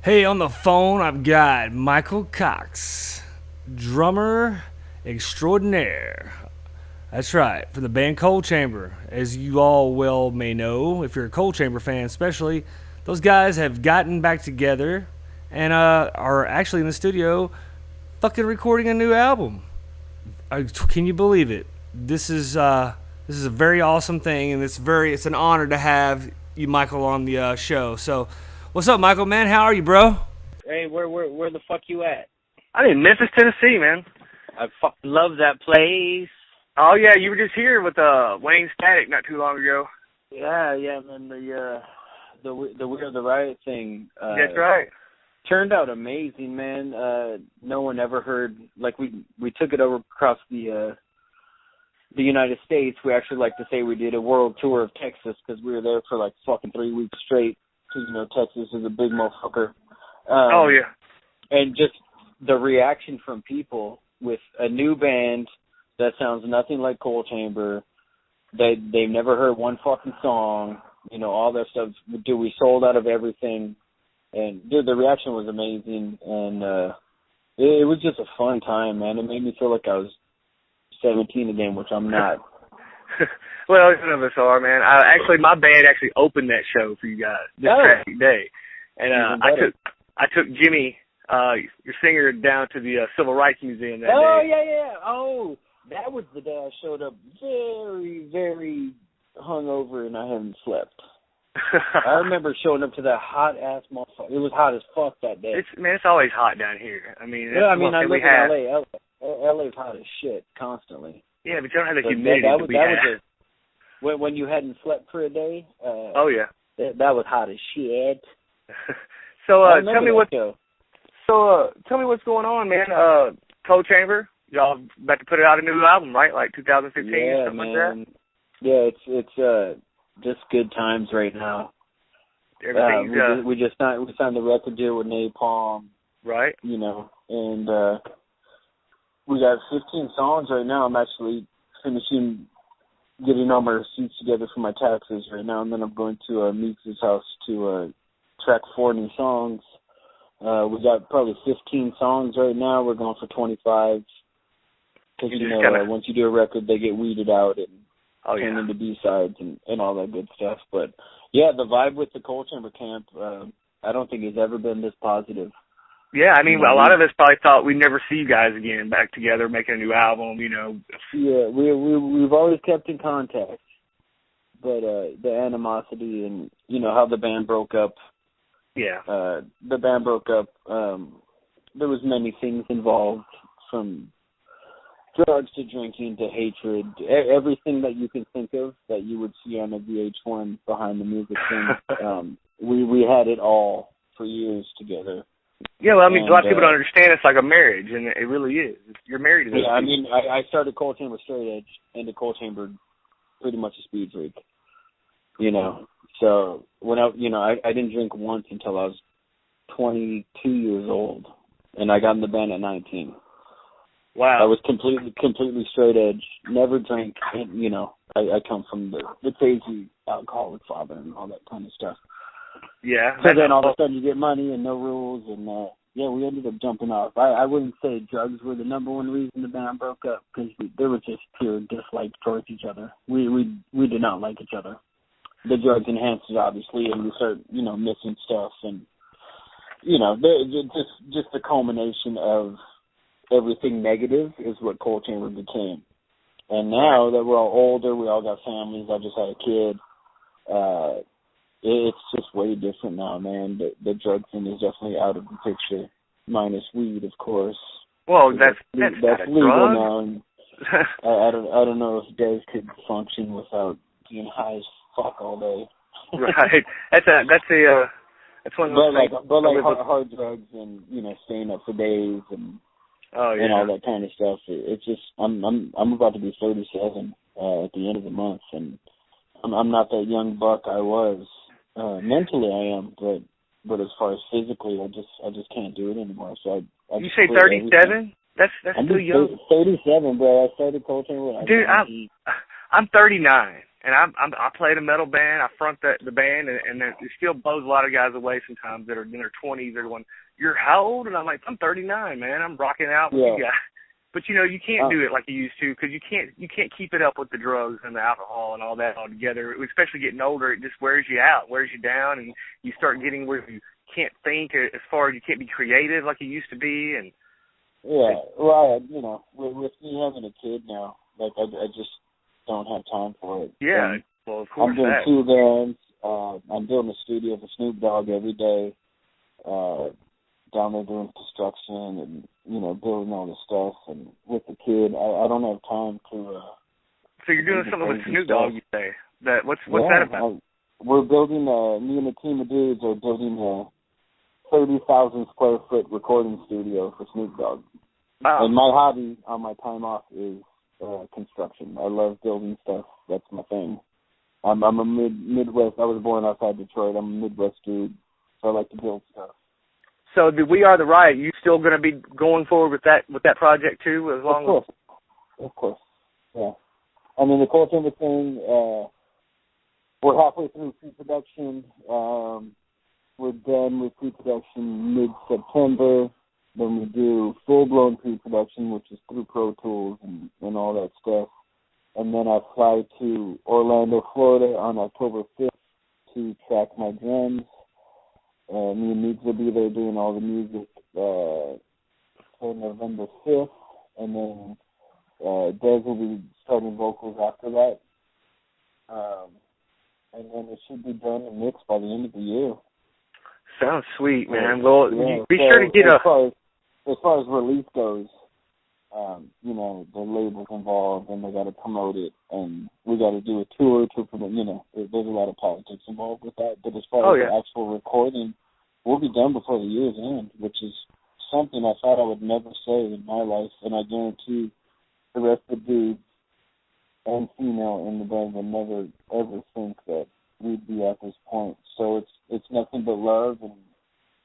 Hey, on the phone, I've got Michael Cox, drummer extraordinaire. That's right, from the band Coal Chamber. As you all well may know, if you're a Coal Chamber fan especially, those guys have gotten back together and are actually in the studio fucking recording a new album. Can you believe it? This is a very awesome thing, and it's an honor to have you, Michael, on the show. So, what's up, Michael? Man, how are you, bro? Hey, where the fuck you at? I'm in Memphis, Tennessee, man. I fucking love that place. Oh yeah, you were just here with Wayne Static not too long ago. Yeah, man. The We're the Riot thing. That's right. Turned out amazing, man. No one ever heard. Like we took it over across the United States. We actually like to say we did a world tour of Texas because we were there for like fucking 3 weeks straight. Because Texas is a big motherfucker. Oh yeah. And just the reaction from people with a new band that sounds nothing like Coal Chamber. They've never heard one fucking song. All that stuff. Dude, we sold out of everything. And dude, the reaction was amazing. And it was just a fun time, man. It made me feel like I was 17 again, which I'm not. Well, none of us are, man. My band actually opened that show for you guys this tragic day, and I took Jimmy, your singer, down to the Civil Rights Museum that day. Oh yeah. Oh, that was the day I showed up, very, very hungover, and I hadn't slept. I remember showing up to that hot ass motherfucker. It was hot as fuck that day. It's always hot down here. I mean, I live in LA. LA's hot as shit constantly. Yeah, but you don't have the humidity that we have. When you hadn't slept for a day. Oh yeah. That was hot as shit. So tell me what's going on, man. Coal Chamber, y'all about to put out a new album, right? Like 2015 or something man. like that. Yeah, it's just good times right now. We signed the record deal with Napalm. Right. And we got 15 songs right now. I'm actually finishing getting all my receipts together for my taxes right now, and then I'm going to Meeks' house to track 4 new songs. We got probably 15 songs right now. We're going for 25. Because, once you do a record, they get weeded out and turn into B-sides and all that good stuff. But, yeah, the vibe with the Coal Chamber camp, I don't think it's ever been this positive. Yeah, I mean, a lot of us probably thought we'd never see you guys again back together making a new album, Yeah, we've always kept in contact. But the animosity and, how the band broke up. Yeah. The band broke up. There was many things involved, from drugs to drinking to hatred. Everything that you can think of that you would see on a VH1 Behind the Music thing. We had it all for years together. Yeah, well, I mean, a lot of people don't understand it's like a marriage, and it really is. You're married to this. Yeah, I mean, I started Coal Chamber straight edge, and the Coal Chamber pretty much a speed freak. So when I didn't drink once until I was 22 years old, and I got in the band at 19. Wow. I was completely straight edge, never drank. And, I come from the crazy alcoholic father and all that kind of stuff. Yeah. So then all of a sudden you get money and no rules, and we ended up jumping off. I wouldn't say drugs were the number one reason the band broke up, because there was just pure dislike towards each other. We did not like each other. The drugs enhanced it, obviously, and we started missing stuff, and just the culmination of everything negative is what Coal Chamber became. And now that we're all older, we all got families. I just had a kid. It's just way different now, man. The drug thing is definitely out of the picture, minus weed, of course. Well, that's legal drug. now. And I don't know if Des could function without being high as fuck all day. Right. That's one of those things. But hard drugs and staying up for days and all that kind of stuff. It's just I'm about to be 37 at the end of the month, and I'm not that young buck I was. Mentally I am, but as far as physically, I just can't do it anymore. So I you say 37? That's I'm still young. 37, bro. I started Coal Chamber when I was Dude, I'm 39, And I played a metal band. I front the band, and it still blows a lot of guys away sometimes that are in their 20s. They're going, "You're how old?" And I'm like, "I'm 39, man. I'm rocking out with you guys." But you can't do it like you used to, because you can't keep it up with the drugs and the alcohol and all that all together. Especially getting older, it just wears you out, wears you down, and you start getting where you can't think as far as you can't be creative like you used to be. And well, with me having a kid now, like I just don't have time for it. Yeah, well, of course. I'm doing 2 bands. I'm building a studio for Snoop Dogg every day. Down there doing construction and building all the stuff, and with the kid, I don't have time to. So you're doing something with Snoop Dogg, you say? What's that about? We're building. Me and a team of dudes are building a 30,000 square foot recording studio for Snoop Dogg. Wow. And my hobby on my time off is construction. I love building stuff. That's my thing. I'm a Midwest. I was born outside Detroit. I'm a Midwest dude, so I like to build stuff. So the We Are the Riot, you still going to be going forward with that project too, as long as? Of course. Yeah. I mean, the Coal Chamber thing. We're halfway through pre-production. We're done with pre-production mid-September. Then we do full-blown pre-production, which is through Pro Tools and all that stuff. And then I fly to Orlando, Florida on October 5th to track my drums. Me and Meeks will be there doing all the music for November 5th. And then Des will be starting vocals after that. And then it should be done and mixed by the end of the year. Sounds sweet, man. Well, be sure to get as far as release goes, the label's involved and they got to promote it, and we got to do a tour to promote. There's a lot of politics involved with that. But as far as the actual recording, we'll be done before the year's end, which is something I thought I would never say in my life, and I guarantee the rest of the dudes and female in the band will never ever think that we'd be at this point. So it's nothing but love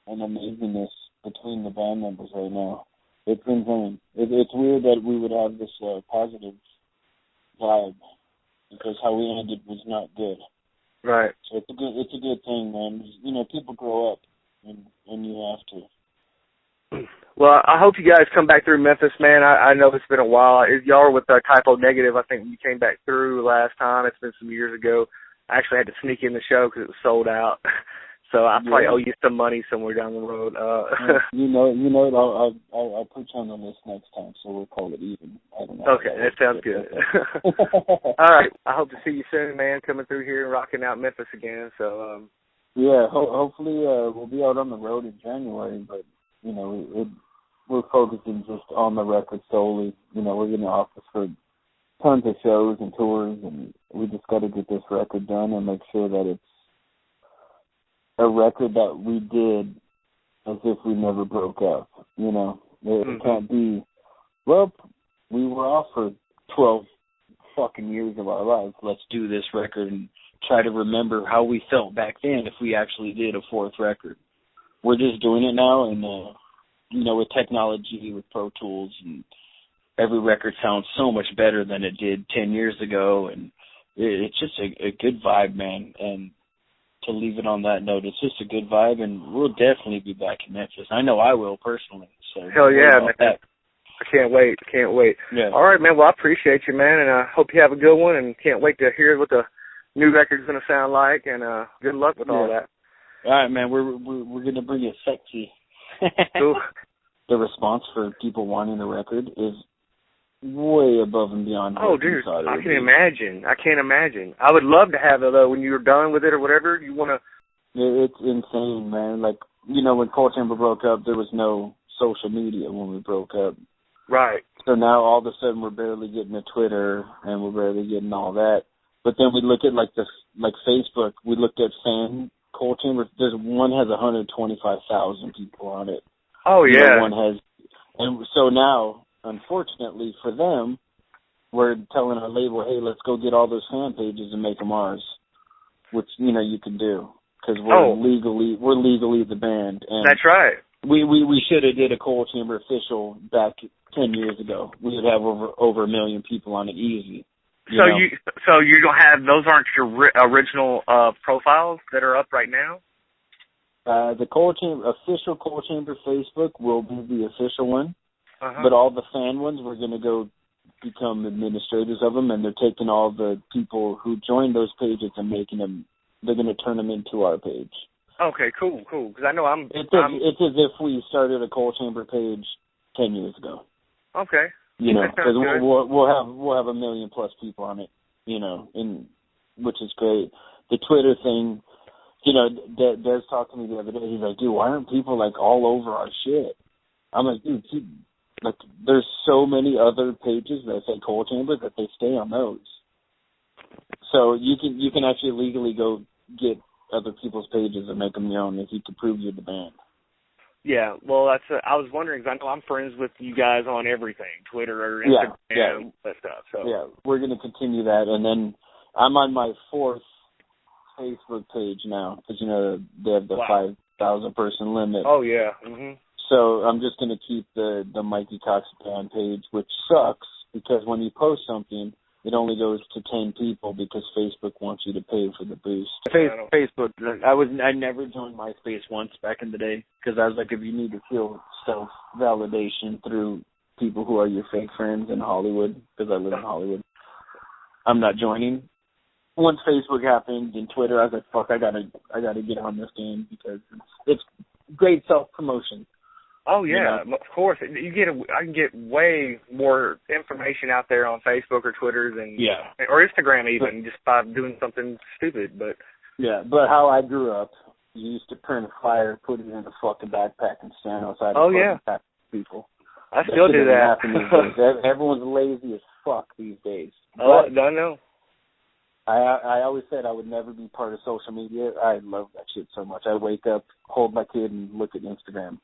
and amazingness between the band members right now. It's insane. It's weird that we would have this positive vibe, because how we ended was not good. Right. So it's a good thing, man. People grow up, and you have to. Well, I hope you guys come back through Memphis, man. I know it's been a while. Y'all were with Typo Negative. I think you came back through last time. It's been some years ago. I actually had to sneak in the show because it was sold out. So I probably owe you some money somewhere down the road. I'll put you on the list next time, so we'll call it even. I don't know. Okay, that sounds good. All right, I hope to see you soon, man, coming through here and rocking out Memphis again. So hopefully we'll be out on the road in January, but we're focusing just on the record solely. We're in the office for tons of shows and tours, and we just got to get this record done and make sure that it's a record that we did as if we never broke up. It can't be, we were off for 12 fucking years of our lives. Let's do this record and try to remember how we felt back then if we actually did a 4th record. We're just doing it now, and, with technology, with Pro Tools, and every record sounds so much better than it did 10 years ago, and it's just a good vibe, man. And to leave it on that note, it's just a good vibe, and we'll definitely be back in Memphis. I know I will, personally. So hell yeah, man. I can't wait. Yeah. All right, man. Well, I appreciate you, man, and I hope you have a good one, and can't wait to hear what the new record's going to sound like, and good luck with all that. All right, man. We're going to bring it sexy. Cool. The response for people wanting the record is way above and beyond. Oh, dude, I can't imagine. I would love to have it, though, when you're done with it or whatever. You want to... It's insane, man. Like, when Coal Chamber broke up, there was no social media when we broke up. Right. So now, all of a sudden, we're barely getting a Twitter, and we're barely getting all that. But then we look at, like Facebook. We looked at fan Coal Chamber. There's one has 125,000 people on it. Oh, yeah. One has... And so now... Unfortunately for them, we're telling our label, hey, let's go get all those fan pages and make them ours, which, you can do, because we're legally the band. And that's right. We should have did a Coal Chamber official back 10 years ago. We would have over 1 million people on it easy. So you don't have, those aren't your original profiles that are up right now? The official Coal Chamber Facebook will be the official one, uh-huh. but all the fan ones, we're going to go become administrators of them, and they're taking all the people who joined those pages and they're going to turn them into our page. Okay, cool. Because I know it's as if we started a Coal Chamber page 10 years ago. Okay. Because we'll have 1 million plus people on it, which is great. The Twitter thing, Des talked to me the other day. He's like, dude, why aren't people like all over our shit? I'm like, dude, there's so many other pages that say Coal Chamber that they stay on those. So you can actually legally go get other people's pages and make them your own if you can prove you're the band. Yeah, well, I was wondering, because I know I'm friends with you guys on everything, Twitter or Instagram, that stuff. So. Yeah, we're going to continue that. And then I'm on my 4th Facebook page now, because, they have the 5,000 person limit. Oh, yeah. Mm-hmm. So I'm just going to keep the Mikey Cox Band page, which sucks, because when you post something, it only goes to 10 people because Facebook wants you to pay for the boost. Facebook, I never joined MySpace once back in the day because I was like, if you need to feel self-validation through people who are your fake friends in Hollywood, because I live in Hollywood, I'm not joining. Once Facebook happened and Twitter, I was like, fuck, I gotta get on this game because it's great self-promotion. Oh yeah, of course. I can get way more information out there on Facebook or Twitter than or Instagram even, just by doing something stupid. But but how I grew up, you used to print a flyer, put it in a fucking backpack, and stand outside. People. I still do that. Everyone's lazy as fuck these days. Oh, I know. I always said I would never be part of social media. I love that shit so much. I wake up, hold my kid, and look at Instagram.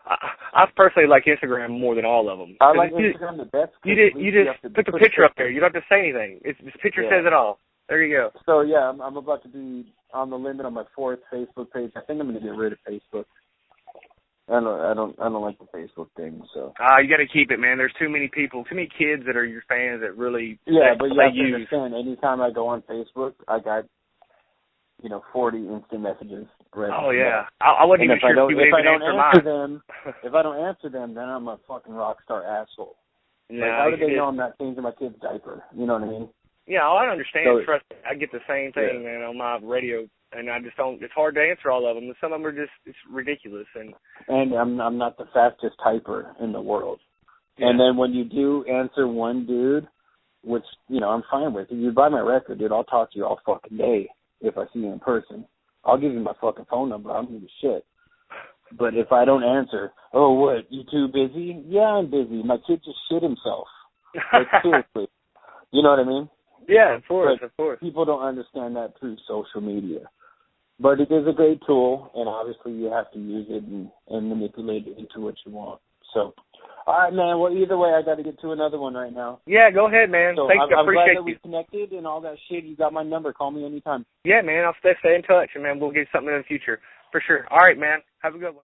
I personally like Instagram more than all of them. I like Instagram the best. You just put the picture up there. You don't have to say anything. This picture says it all. There you go. So yeah, I'm about to be on the limit on my 4th Facebook page. I think I'm going to get rid of Facebook. I don't like the Facebook thing. So you got to keep it, man. There's too many people, too many kids that are your fans that really but you have to understand. Anytime I go on Facebook, I got 40 instant messages. Oh yeah, I wasn't even sure if you would even answer mine. If I don't answer them, then I'm a fucking rock star asshole. Yeah, how do they know I'm not changing my kid's diaper? You know what I mean? Yeah, I understand. Trust me, I get the same thing, man, on my radio, and I just don't. It's hard to answer all of them. Some of them are it's ridiculous, and I'm not the fastest typer in the world. Yeah. And then when you do answer one dude, which I'm fine with. If you buy my record, dude, I'll talk to you all fucking day if I see you in person. I'll give you my fucking phone number. I don't give a shit. But if I don't answer, oh, what, you too busy? Yeah, I'm busy. My kid just shit himself. Like, seriously. You know what I mean? Yeah, of course. People don't understand that through social media. But it is a great tool, and obviously you have to use it and manipulate it into what you want. So, all right, man. Well, either way, I got to get to another one right now. Yeah, go ahead, man. So Thanks. I appreciate glad that we connected and all that shit. You got my number. Call me anytime. Yeah, man. I'll stay in touch, and, man, we'll get something in the future. For sure. All right, man. Have a good one.